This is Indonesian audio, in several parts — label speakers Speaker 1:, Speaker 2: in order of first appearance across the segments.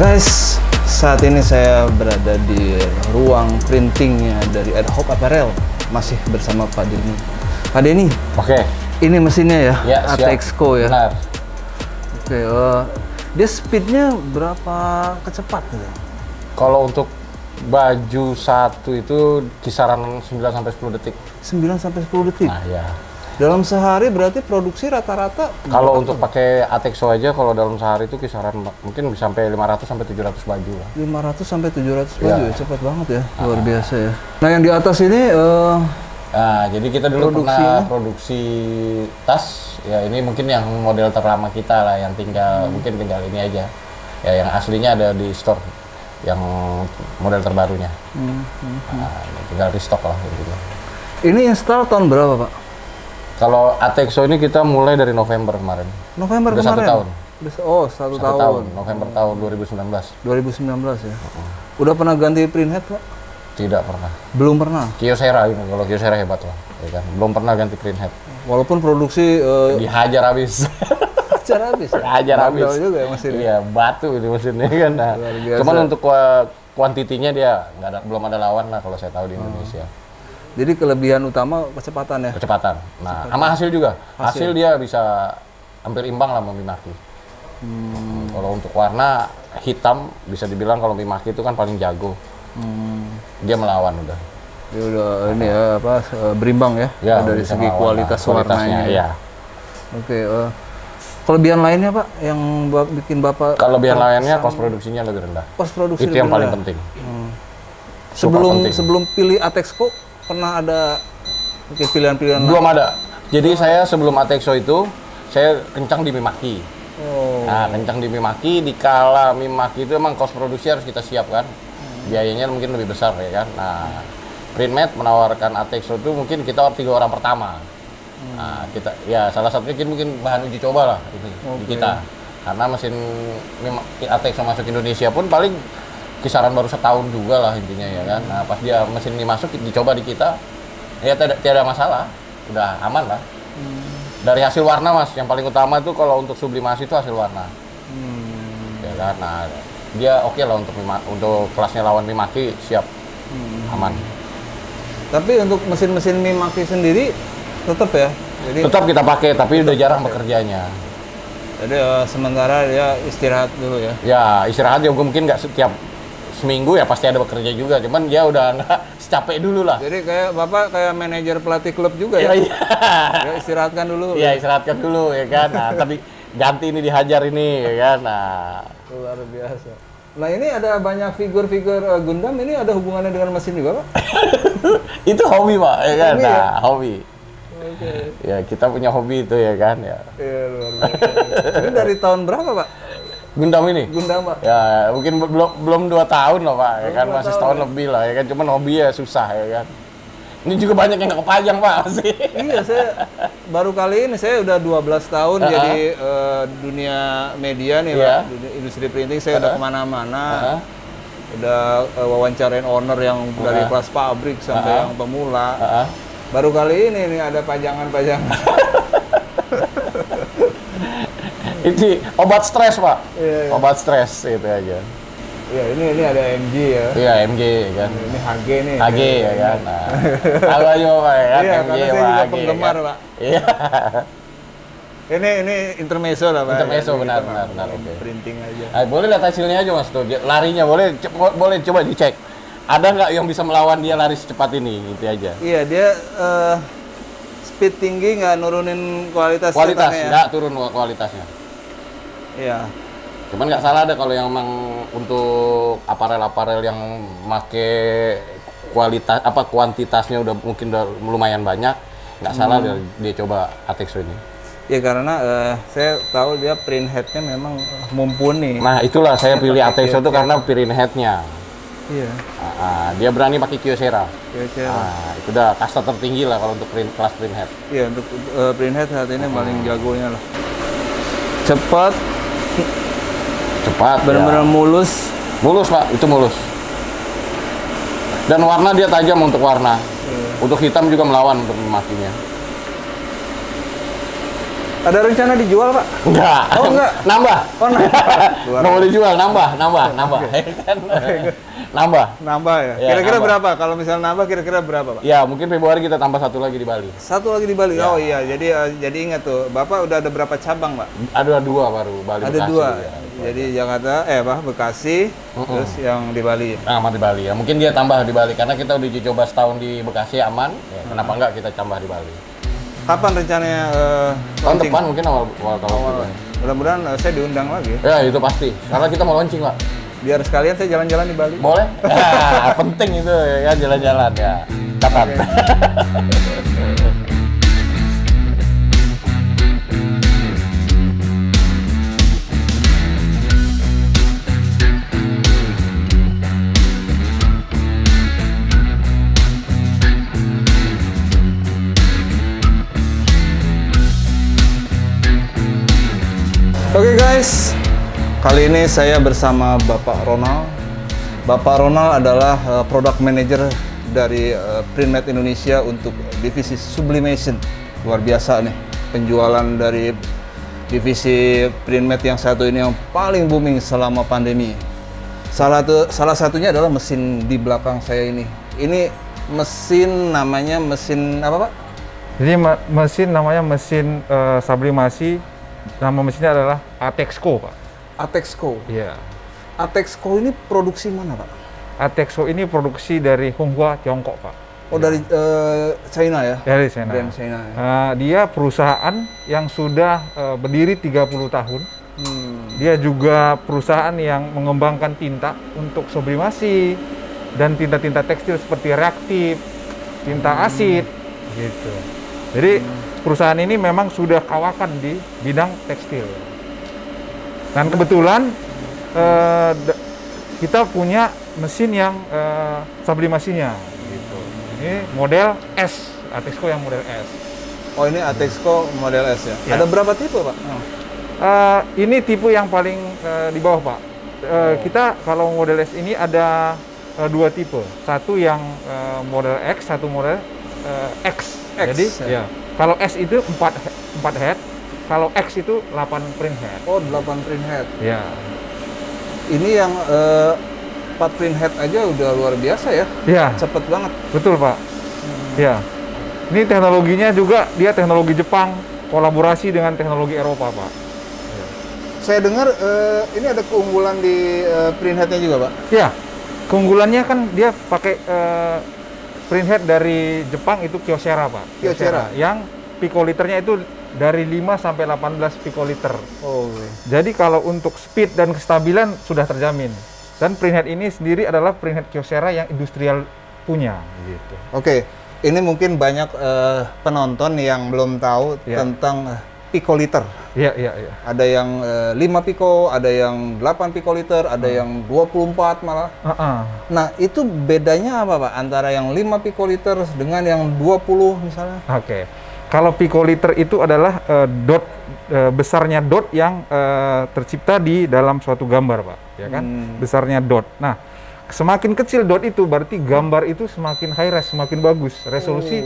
Speaker 1: Guys, saat ini saya berada di ruang printingnya dari Ad Hoc Apparel. Masih bersama Pak Denny. Pak Denny.
Speaker 2: Oke.
Speaker 1: Ini mesinnya ya?
Speaker 2: Ya,
Speaker 1: Atexco ya?
Speaker 2: Benar.
Speaker 1: Oke, dia speednya berapa kecepat gitu?
Speaker 2: Kalau untuk baju satu itu kisaran 9-10 detik.
Speaker 1: 9-10 detik?
Speaker 2: Nah ya.
Speaker 1: Dalam sehari berarti produksi rata-rata?
Speaker 2: Kalau untuk pakai Atexco aja, kalau dalam sehari itu kisaran mungkin bisa sampai 500-700 baju lah.
Speaker 1: 500-700 baju ya, cepat banget ya, luar biasa ya. Nah yang di atas ini,
Speaker 2: nah jadi kita dulu pernah produksi tas, ya ini mungkin yang model terlama kita lah, yang mungkin tinggal ini aja. Ya yang aslinya ada di store, yang model terbarunya. Nah, tinggal restock lah intinya.
Speaker 1: Ini install tahun berapa Pak?
Speaker 2: Kalau Atexco ini kita mulai dari November kemarin.
Speaker 1: November
Speaker 2: udah
Speaker 1: kemarin?
Speaker 2: 1 tahun.
Speaker 1: Oh, satu tahun.
Speaker 2: November tahun 2019.
Speaker 1: 2019 ya? Udah pernah ganti printhead Pak?
Speaker 2: Tidak pernah.
Speaker 1: Belum pernah?
Speaker 2: Kyocera ini, kalau Kyocera hebat lah. Ya kan? Belum pernah ganti printhead.
Speaker 1: Walaupun produksi...
Speaker 2: dihajar habis.
Speaker 1: Hajar habis?
Speaker 2: Hajar habis.
Speaker 1: juga ya mesinnya?
Speaker 2: Iya, batu ini mesinnya kan. Nah, cuman untuk kuantitinya dia belum ada lawan lah kalau saya tahu di Indonesia.
Speaker 1: Jadi kelebihan utama kecepatan ya?
Speaker 2: Kecepatan. Nah, sama hasil juga. Hasil dia bisa hampir imbang lah sama Mimaki. Kalau untuk warna hitam, bisa dibilang kalau Mimaki itu kan paling jago. Dia melawan udah.
Speaker 1: Dia udah ini ya, berimbang ya?
Speaker 2: Ya
Speaker 1: dari segi kualitas warnanya.
Speaker 2: Iya.
Speaker 1: Oke, kelebihan lainnya Pak, yang bikin Bapak...
Speaker 2: Kelebihan lainnya, kos produksinya lebih rendah.
Speaker 1: Kos produksi
Speaker 2: itu yang paling penting.
Speaker 1: Sebelum pilih Atexco, pernah ada mungkin pilihan-pilihan
Speaker 2: belum ada. Jadi saya sebelum Atexco itu saya kencang di Mimaki. Nah, kencang di Mimaki, dikala Mimaki itu emang kos produksi harus kita siapkan. Biayanya mungkin lebih besar ya kan. Nah, Printmed menawarkan Atexco itu mungkin kita 3 orang pertama. Nah, kita ya salah satunya mungkin bahan uji coba lah ini di kita. Karena mesin Atexco masuk Indonesia pun paling kisaran baru setahun juga lah intinya ya kan. Nah pas dia mesin ini masuk dicoba di kita, ya tidak masalah, udah aman lah. Dari hasil warna mas, yang paling utama itu kalau untuk sublimasi itu hasil warna. Ya kan, nah dia oke lah untuk kelasnya lawan Mimaki siap, aman.
Speaker 1: Tapi untuk mesin-mesin Mimaki sendiri tetap ya? Jadi,
Speaker 2: tetap kita pakai, tapi udah jarang bekerjanya.
Speaker 1: Jadi sementara dia istirahat dulu ya?
Speaker 2: Ya istirahat ya mungkin nggak setiap seminggu ya pasti ada bekerja juga, cuman dia udah nggak secapek dulu lah.
Speaker 1: Jadi kayak Bapak kayak manajer pelatih klub juga ya? Iya. Ya, istirahatkan dulu.
Speaker 2: Iya, istirahatkan dulu ya kan. Nah, tapi ganti ini dihajar ini ya kan. Nah,
Speaker 1: luar biasa. Nah, ini ada banyak figur-figur Gundam, ini ada hubungannya dengan mesin juga, Pak?
Speaker 2: Itu hobi, Pak, ya kan.
Speaker 1: Hobi,
Speaker 2: nah,
Speaker 1: ya?
Speaker 2: hobi.
Speaker 1: Oke.
Speaker 2: Ya, kita punya hobi itu ya kan ya.
Speaker 1: Iya, luar biasa. Ini dari tahun berapa, Pak?
Speaker 2: Gundam ini?
Speaker 1: Gundam, Pak.
Speaker 2: Ya, mungkin belum 2 tahun loh, Pak. Ya kan masih setahun
Speaker 1: ya?
Speaker 2: lebih lah ya kan. Cuman hobi ya susah ya kan. Ini juga banyak yang nggak kepajang, Pak, masih.
Speaker 1: Iya, saya baru kali ini saya udah 12 tahun jadi dunia media nih, Pak. Dunia industri printing saya udah kemana-mana. Udah wawancarain owner yang dari kelas pabrik sampai yang pemula. Baru kali ini nih ada pajangan-pajangan.
Speaker 2: Itu obat stres, Pak.
Speaker 1: Iya.
Speaker 2: Obat stres itu aja.
Speaker 1: Iya, ini ada MG ya.
Speaker 2: Iya, MG ya kan.
Speaker 1: Ini HG nih.
Speaker 2: HG ya kan. Nah, tahu aja Pak ya kan.
Speaker 1: Iya,
Speaker 2: MG
Speaker 1: karena saya
Speaker 2: Pak,
Speaker 1: juga
Speaker 2: HG,
Speaker 1: penggemar,
Speaker 2: kan?
Speaker 1: Pak.
Speaker 2: Iya.
Speaker 1: Ini intermezzo lah, Pak.
Speaker 2: Intermezzo,
Speaker 1: Ya,
Speaker 2: benar,
Speaker 1: kita
Speaker 2: benar, oke.
Speaker 1: Printing aja.
Speaker 2: Nah, boleh lihat hasilnya aja Mas tuh. Larinya boleh coba dicek. Ada nggak yang bisa melawan dia lari secepat ini? Itu aja.
Speaker 1: Iya, dia speed tinggi nggak nurunin kualitas
Speaker 2: Kualitas
Speaker 1: ya?
Speaker 2: nggak turun kualitasnya.
Speaker 1: Iya.
Speaker 2: Cuman nggak salah ada kalau yang memang untuk aparel yang make kuantitasnya udah mungkin udah lumayan banyak, nggak salah dia coba Atexco ini.
Speaker 1: Ya karena saya tahu dia print headnya memang mumpuni.
Speaker 2: Nah itulah saya pilih Atexco itu karena print headnya.
Speaker 1: Iya.
Speaker 2: Dia berani pakai Kyocera.
Speaker 1: Kyocera.
Speaker 2: Nah, itu udah kasta tertinggi lah kalau untuk kelas print head.
Speaker 1: Iya, untuk print head saat ini paling jagonya lah. Cepat, benar-benar mulus.
Speaker 2: Mulus Pak, itu mulus. Dan warna dia tajam untuk warna. Untuk hitam juga melawan untuk memakinya.
Speaker 1: Ada rencana dijual, Pak?
Speaker 2: Enggak.
Speaker 1: Oh, enggak.
Speaker 2: Nambah.
Speaker 1: Oh, nambah.
Speaker 2: Nggak mau dijual, nambah.
Speaker 1: Nambah ya?
Speaker 2: Ya,
Speaker 1: Kira-kira
Speaker 2: nambah.
Speaker 1: berapa? Kalau misalnya nambah, kira-kira berapa, Pak?
Speaker 2: Ya, mungkin Februari kita tambah satu lagi di Bali.
Speaker 1: Satu lagi di Bali?
Speaker 2: Ya.
Speaker 1: Oh iya, jadi ingat tuh, Bapak udah ada berapa cabang, Pak?
Speaker 2: Ada 2 baru, Bali
Speaker 1: Ada
Speaker 2: Bekasi.
Speaker 1: 2.
Speaker 2: Ya.
Speaker 1: Jadi Jakarta, Bekasi, terus yang di Bali.
Speaker 2: Sama di Bali ya. Mungkin dia tambah di Bali karena kita udah coba setahun di Bekasi aman. Ya, kenapa enggak kita tambah di Bali?
Speaker 1: Kapan rencananya
Speaker 2: Tahun
Speaker 1: launching?
Speaker 2: depan mungkin awal tahun depan.
Speaker 1: Mudah-mudahan saya diundang lagi.
Speaker 2: Ya itu pasti. Karena kita mau launching, Pak.
Speaker 1: Biar sekalian saya jalan-jalan di Bali.
Speaker 2: Boleh? Penting itu ya jalan-jalan ya. Catat.
Speaker 1: Oke guys, kali ini saya bersama Bapak Ronald. Bapak Ronald adalah product manager dari Printmed Indonesia untuk divisi sublimation. Luar biasa nih penjualan dari divisi Printmed yang satu ini yang paling booming selama pandemi. Salah satunya adalah mesin di belakang saya ini. Ini mesin namanya mesin apa, Pak?
Speaker 3: Jadi mesin namanya mesin sublimasi. Nama mesinnya adalah Atexco, Pak.
Speaker 1: Atexco.
Speaker 3: Iya.
Speaker 1: Atexco ini produksi mana, Pak?
Speaker 3: Atexco ini produksi dari Honghua, Tiongkok, Pak.
Speaker 1: Oh, dari China ya?
Speaker 3: Dari China.
Speaker 1: Brand China ya?
Speaker 3: Dia perusahaan yang sudah berdiri 30 tahun. Dia juga perusahaan yang mengembangkan tinta untuk sublimasi dan tinta-tinta tekstil seperti reaktif, tinta asid, gitu. Jadi perusahaan ini memang sudah kawakan di bidang tekstil. Dan kebetulan kita punya mesin yang sublimasinya. Gitu. Ini model S, Atexco yang model S.
Speaker 1: Oh, ini Atexco model S ya?
Speaker 3: Ya.
Speaker 1: Ada berapa tipe, Pak?
Speaker 3: Ini tipe yang paling di bawah, Pak. Kita kalau model S ini ada 2 tipe. Satu yang model X, satu model X. Jadi, ya. Kalau S itu 4 head, kalau X itu 8 print head.
Speaker 1: Oh, 8 print head.
Speaker 3: Ya.
Speaker 1: Ini yang 4 print head aja udah luar biasa ya?
Speaker 3: Ya,
Speaker 1: Cepet banget.
Speaker 3: betul, Pak. Ya. Ini teknologinya juga dia teknologi Jepang, kolaborasi dengan teknologi Eropa, Pak.
Speaker 1: Saya dengar ini ada keunggulan di print headnya juga, Pak?
Speaker 3: Ya. Keunggulannya kan dia pakai print head dari Jepang itu Kyocera, Pak.
Speaker 1: Kyocera.
Speaker 3: Yang pikoliternya itu dari 5 sampai 18 pikoliter.
Speaker 1: Oh.
Speaker 3: Jadi kalau untuk speed dan kestabilan sudah terjamin. Dan print head ini sendiri adalah print head Kyocera yang industrial punya gitu.
Speaker 1: Oke. Ini mungkin banyak penonton yang belum tahu tentang pikoliter.
Speaker 3: Iya.
Speaker 1: Ada yang 5 piko, ada yang 8 pikoliter, ada yang 24 malah. Nah, itu bedanya apa, Pak? Antara yang 5 pikoliter dengan yang 20 misalnya?
Speaker 3: Oke. Kalau pikoliter itu adalah dot besarnya dot yang tercipta di dalam suatu gambar, Pak. Ya kan? Besarnya dot. Nah, semakin kecil dot itu berarti gambar itu semakin high res, semakin bagus. Resolusi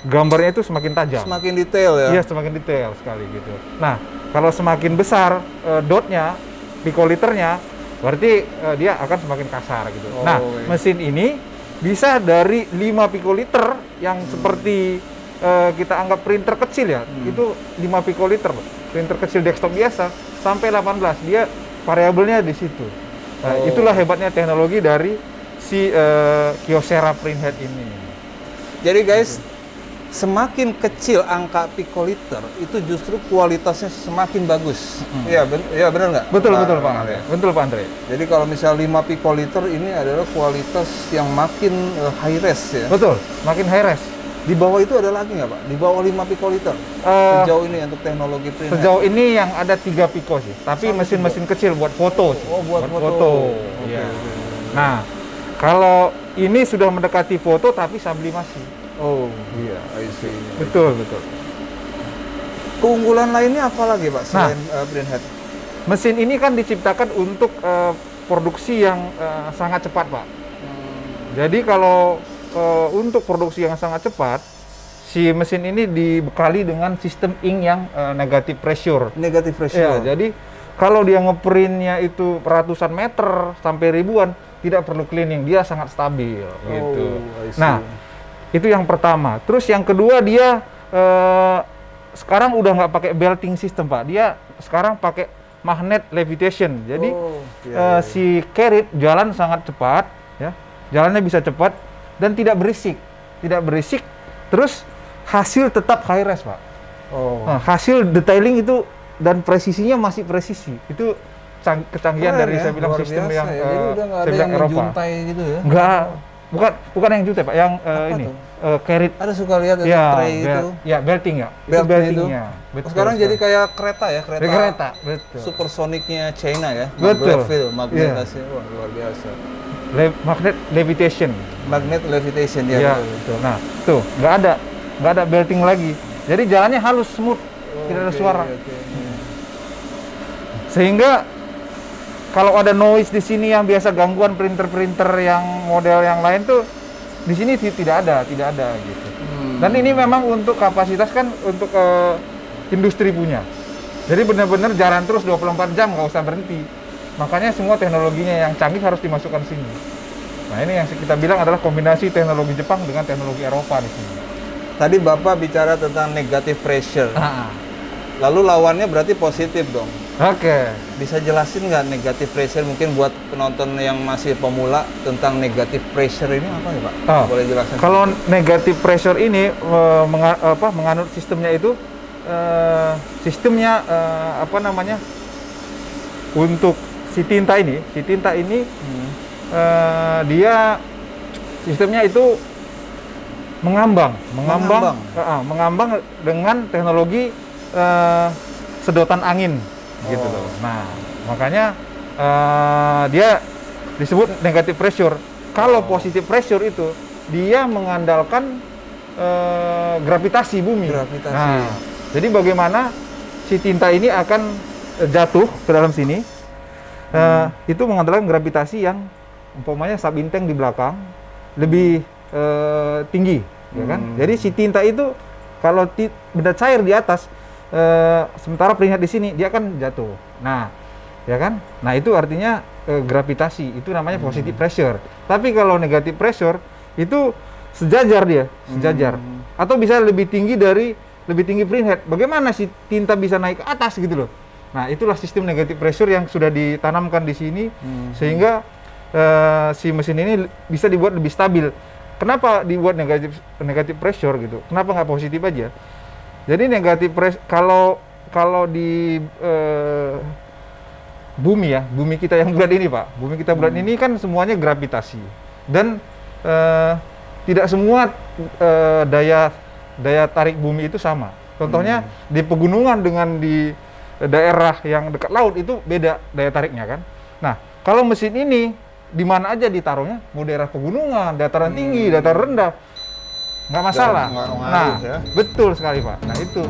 Speaker 3: gambarnya itu semakin tajam.
Speaker 1: Semakin detail ya?
Speaker 3: Iya, semakin detail sekali gitu. Nah, kalau semakin besar dotnya, pikoliternya, berarti dia akan semakin kasar gitu. Nah, mesin ini bisa dari 5 pikoliter yang seperti kita anggap printer kecil ya, itu 5 pikoliter, printer kecil desktop biasa, sampai 18, dia variabelnya di situ. Nah, itulah hebatnya teknologi dari si Kyocera print head ini.
Speaker 1: Jadi guys, semakin kecil angka pikoliter itu justru kualitasnya semakin bagus. Iya, benar nggak?
Speaker 3: Betul Pak Andre. Betul Pak Andre.
Speaker 1: Jadi kalau misal 5 pikoliter ini adalah kualitas yang makin high res ya.
Speaker 3: Betul, makin high res.
Speaker 1: Di bawah itu ada lagi nggak, Pak? Di bawah 5 pikoliter? Sejauh ini untuk teknologi print head?
Speaker 3: Sejauh ini yang ada 3 piko sih, tapi mesin-mesin kecil buat foto sih.
Speaker 1: Oh, buat foto.
Speaker 3: Iya. Nah, kalau ini sudah mendekati foto tapi sublimasi.
Speaker 1: Oh, iya, I see.
Speaker 3: Betul.
Speaker 1: Keunggulan lainnya apa lagi, Pak, selain print head?
Speaker 3: Mesin ini kan diciptakan untuk produksi yang sangat cepat, Pak. Jadi kalau untuk produksi yang sangat cepat, si mesin ini dibekali dengan sistem ink yang negative pressure.
Speaker 1: Negative pressure.
Speaker 3: Ya, jadi kalau dia ngeprintnya itu ratusan meter sampai ribuan, tidak perlu cleaning, dia sangat stabil gitu. Nah, itu yang pertama. Terus yang kedua dia sekarang udah nggak pakai belting system, Pak. Dia sekarang pakai magnet levitation. Jadi si carriage jalan sangat cepat, ya. Jalannya bisa cepat dan tidak berisik. Tidak berisik. Terus hasil tetap high res, Pak. Nah, hasil detailing itu dan presisinya masih presisi. Itu kecanggihan dari saya bilang sistem yang
Speaker 1: jadi udah nggak ada yang
Speaker 3: Eropa.
Speaker 1: menjuntai gitu ya?
Speaker 3: Enggak, bukan yang juntai, Pak. Yang ini carriage.
Speaker 1: Ada suka lihat
Speaker 3: Ya,
Speaker 1: tray itu.
Speaker 3: ya belting ya. Itu
Speaker 1: Belt
Speaker 3: beltingnya.
Speaker 1: itu.
Speaker 3: Betul,
Speaker 1: Sekarang jadi
Speaker 3: sekali.
Speaker 1: kayak kereta ya,
Speaker 3: kereta, betul.
Speaker 1: supersonicnya China ya.
Speaker 3: Betul.
Speaker 1: Magnetasnya wah luar biasa.
Speaker 3: Magnet levitation.
Speaker 1: Magnet levitation dia.
Speaker 3: Ya, betul. Nah, tuh nggak ada belting lagi. Jadi jalannya halus, smooth, tidak ada suara. Sehingga kalau ada noise di sini yang biasa gangguan printer-printer yang model yang lain tuh di sini tidak ada gitu. Dan ini memang untuk kapasitas kan untuk industri punya. Jadi benar-benar jalan terus 24 jam, nggak usah berhenti. Makanya semua teknologinya yang canggih harus dimasukkan sini. Nah, ini yang kita bilang adalah kombinasi teknologi Jepang dengan teknologi Eropa di sini.
Speaker 1: Tadi Bapak bicara tentang negative pressure. Lalu lawannya berarti positif dong.
Speaker 3: Oke.
Speaker 1: Bisa jelasin nggak negative pressure mungkin buat penonton yang masih pemula tentang negative pressure ini apa ya, Pak? Boleh jelasin?
Speaker 3: Kalau negative pressure ini menganut sistemnya itu apa namanya? Untuk si tinta ini dia sistemnya itu mengambang dengan teknologi sedotan angin gitu loh. Nah, makanya dia disebut negative pressure. Kalau positive pressure itu dia mengandalkan gravitasi bumi. Nah, jadi bagaimana si tinta ini akan jatuh ke dalam sini? Itu mengandalkan gravitasi yang umpamanya sabinteng di belakang lebih tinggi, ya kan? Jadi si tinta itu kalau benda cair di atas, sementara peringat di sini dia akan jatuh. Nah, ya kan? Nah itu artinya gravitasi, itu namanya positive pressure. Tapi kalau negative pressure itu sejajar dia, atau bisa lebih tinggi printhead. Bagaimana si tinta bisa naik ke atas gitu loh? Nah itulah sistem negative pressure yang sudah ditanamkan di sini, sehingga si mesin ini bisa dibuat lebih stabil. Kenapa dibuat negative pressure gitu? Kenapa nggak positif aja? Jadi negative pressure kalau di bumi ya, bumi kita yang bulat ini, Pak. Bumi kita bulat ini kan semuanya gravitasi dan tidak semua daya tarik bumi itu sama. Contohnya di pegunungan dengan di daerah yang dekat laut itu beda daya tariknya kan. Nah, kalau mesin ini di mana aja ditaruhnya, mau daerah pegunungan, dataran tinggi, dataran rendah, nggak masalah.
Speaker 1: Nggak
Speaker 3: Nah,
Speaker 1: ya?
Speaker 3: betul sekali, Pak. Nah itu.